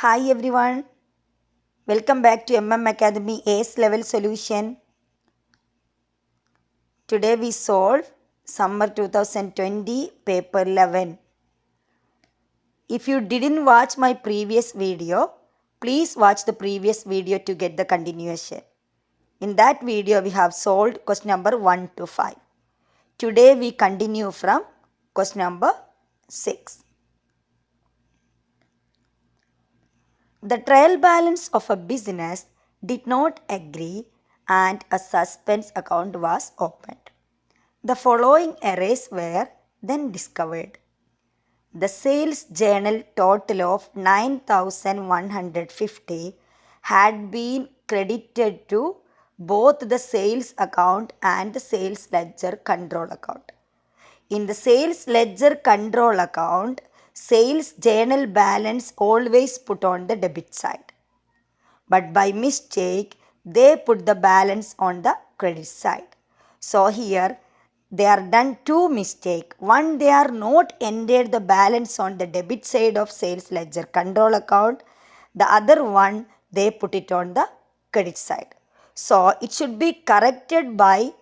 Hi everyone, welcome back to Academy ACE Level Solution. Today we solve Summer 2020 Paper 11. If you didn't watch my previous video, please watch the previous video to get the continuation. In that video we have solved question number 1 to 5. Today we continue from question number 6. The trial balance of a business did not agree and a suspense account was opened. The following errors were then discovered. The sales journal total of 9,150 had been credited to both the sales account and the sales ledger control account. In the sales ledger control account, sales journal balance always put on the debit side. But by mistake, they put the balance on the credit side. So here, they are done two mistakes. One, they are not entered the balance on the debit side of sales ledger control account. The other one, they put it on the credit side. So it should be corrected by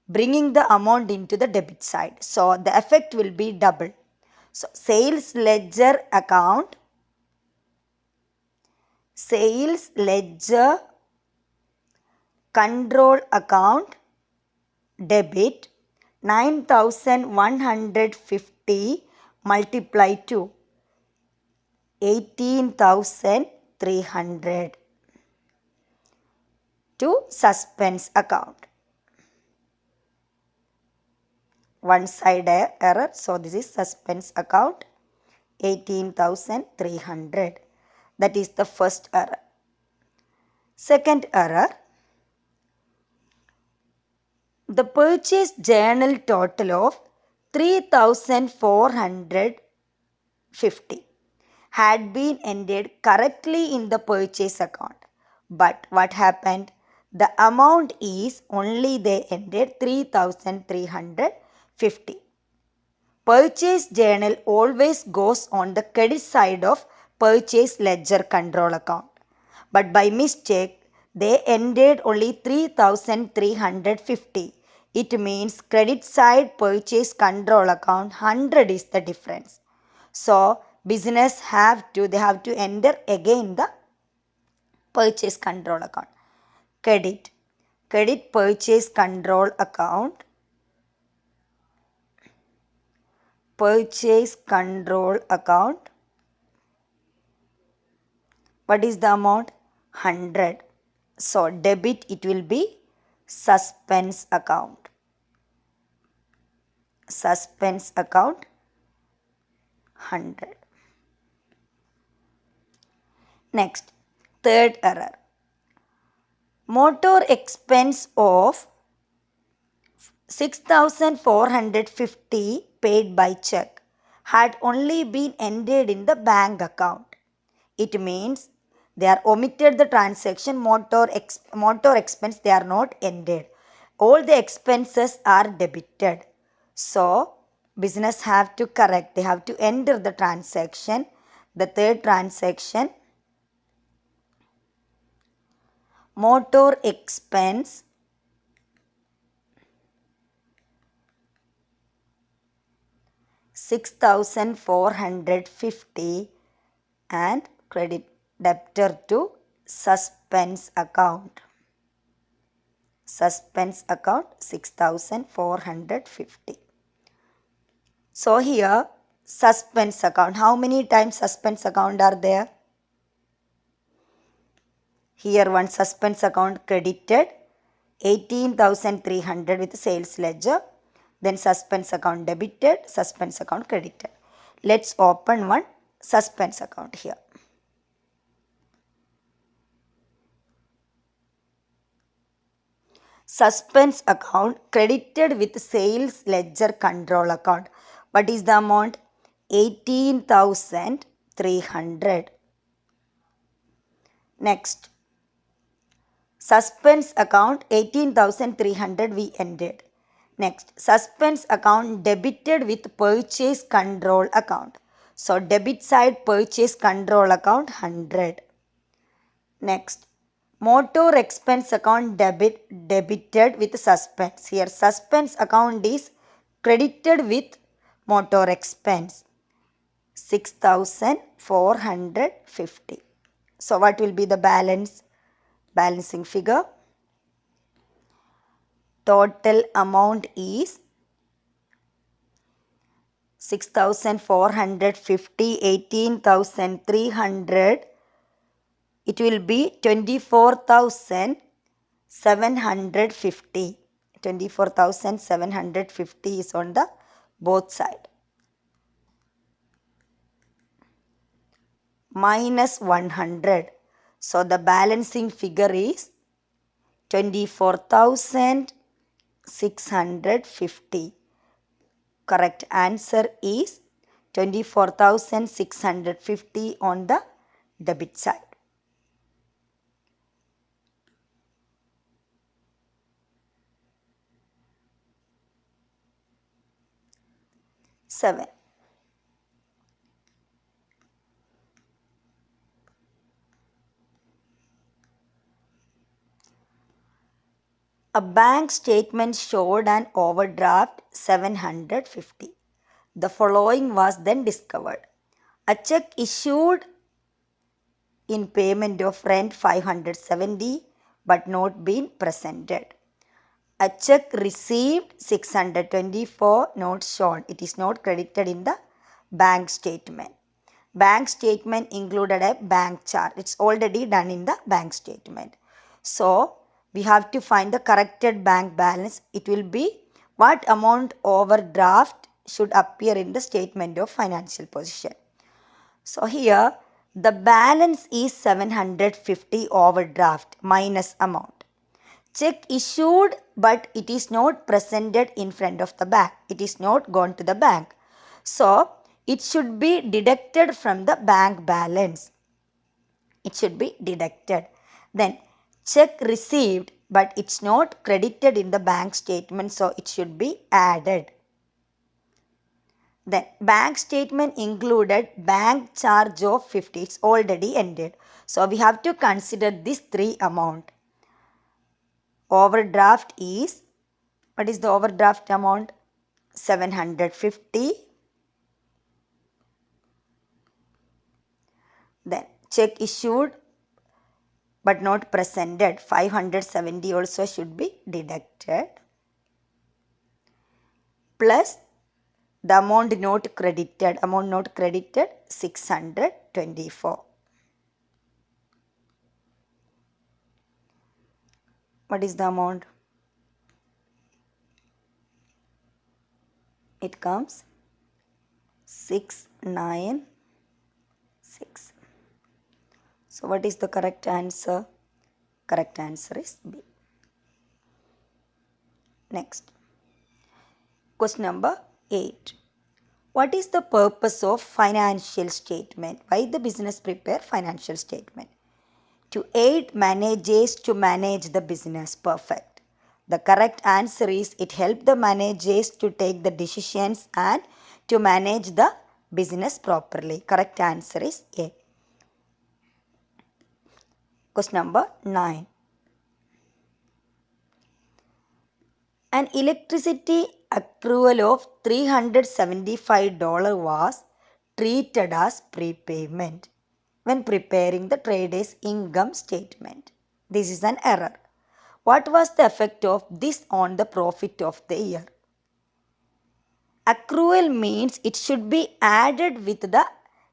bringing the amount into the debit side. So the effect will be double. So sales ledger account, sales ledger control account debit 9,150 multiplied to 18,300 to suspense account. One side error, so this is suspense account 18,300. That is the first error. Second error, the purchase journal total of 3,450 had been entered correctly in the purchase account. But what happened? The amount is only they entered 3,350. Purchase journal always goes on the credit side of purchase ledger control account. But by mistake, they entered only 3,350. It means credit side purchase control account 100 is the difference. So business they have to enter again the purchase control account. Credit purchase control account, purchase control account. What is the amount? 100. So debit it will be suspense account. Suspense account 100. Next, third error. Motor expense of 6,450 paid by check had only been entered in the bank account. It means they are omitted the transaction motor expense, they are not entered. All the expenses are debited. So business have to correct, they have to enter the transaction. The third transaction, motor expense 6,450 and credit debtor to suspense account. Suspense account 6,450. So here suspense account, how many times suspense account are there? Here one suspense account credited 18,300 with sales ledger. Then suspense account debited, suspense account credited. Let's open one suspense account here. Suspense account credited with sales ledger control account. What is the amount? 18,300. Next, suspense account 18,300 we entered. Next, suspense account debited with purchase control account. So debit side purchase control account 100. Next, motor expense account debited with suspense. Here suspense account is credited with motor expense 6450. So what will be the balance? Balancing figure. Total amount is 6450, 18,300. It will be 24,750. 24,750 is on the both side. Minus 100. So the balancing figure is 24,650. Correct answer is 24,650 on the debit side. 7. A bank statement showed an overdraft 750. The following was then discovered. A check issued in payment of rent 570 but not been presented. A check received 624 not shown. It is not credited in the bank statement. Bank statement included a bank charge. It's already done in the bank statement. So we have to find the corrected bank balance. It will be what amount overdraft should appear in the statement of financial position. So here the balance is 750 overdraft minus amount. Check issued but it is not presented in front of the bank. It is not gone to the bank. So it should be deducted from the bank balance. It should be deducted. Then check received but it's not credited in the bank statement, so it should be added. Then bank statement included bank charge of 50. It's already ended. So we have to consider this three amount. Overdraft is, what is the overdraft amount? 750. Then check issued but not presented 570 also should be deducted, plus the amount not credited 624. What is the amount? It comes 696. So what is the correct answer? Correct answer is B. Next. Question number 8. What is the purpose of financial statement? Why the business prepare financial statement? To aid managers to manage the business. Perfect. The correct answer is it helps the managers to take the decisions and to manage the business properly. Correct answer is A. Question number 9. An electricity accrual of $375 was treated as prepayment when preparing the trader's income statement. This is an error. What was the effect of this on the profit of the year? Accrual means it should be added with the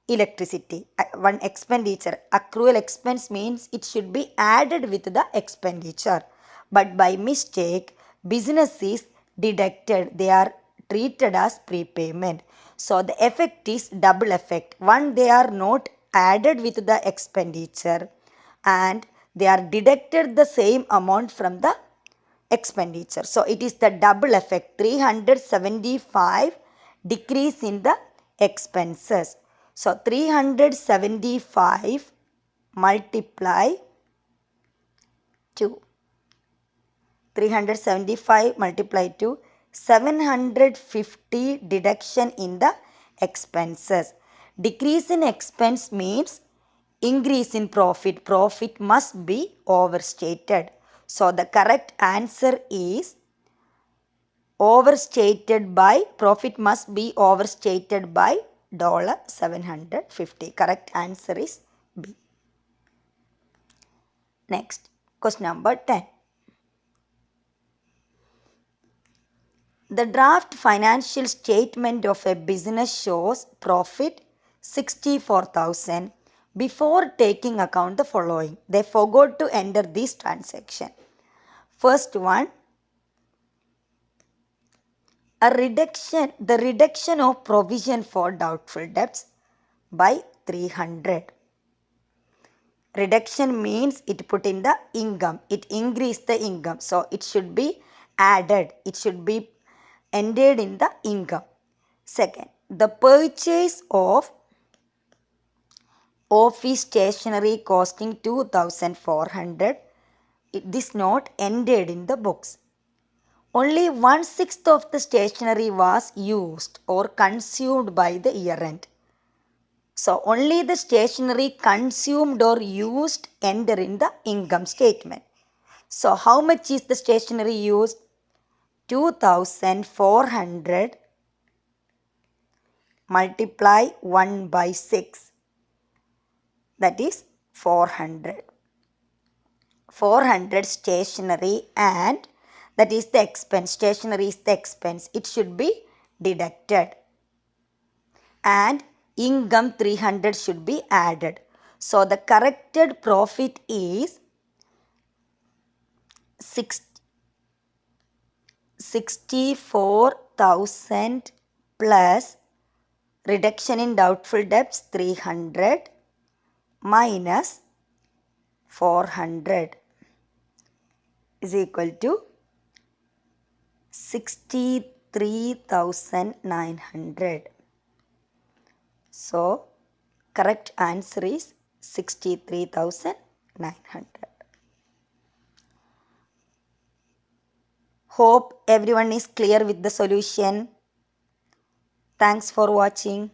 electricity. One expenditure. Accrual expense means it should be added with the expenditure. But by mistake, business is deducted. They are treated as prepayment. So the effect is double effect. One, they are not added with the expenditure and they are deducted the same amount from the expenditure. So it is the double effect. 375 decrease in the expenses. So 375 multiply 2. 375 multiply 2. 750 deduction in the expenses. Decrease in expense means increase in profit. Profit must be overstated. So the correct answer is overstated by, profit must be overstated by $750. Correct answer is B. Next, question number 10. The draft financial statement of a business shows profit 64,000 before taking account the following. They forgot to enter this transaction. First one, the reduction of provision for doubtful debts by 300. Reduction means it put in the income. It increased the income. So it should be added. It should be entered in the income. Second, the purchase of office stationery costing 2,400. This not entered in the books. Only 1/6 of the stationery was used or consumed by the year end. So only the stationery consumed or used enter in the income statement. So how much is the stationery used? 2,400 multiply 1 by 6, that is 400. 400 stationery, and that is the expense. Stationery is the expense. It should be deducted. And income 300 should be added. So the corrected profit is 64,000 plus reduction in doubtful debts 300 minus 400 is equal to 63,900. So correct answer is 63,900. Hope everyone is clear with the solution. Thanks for watching.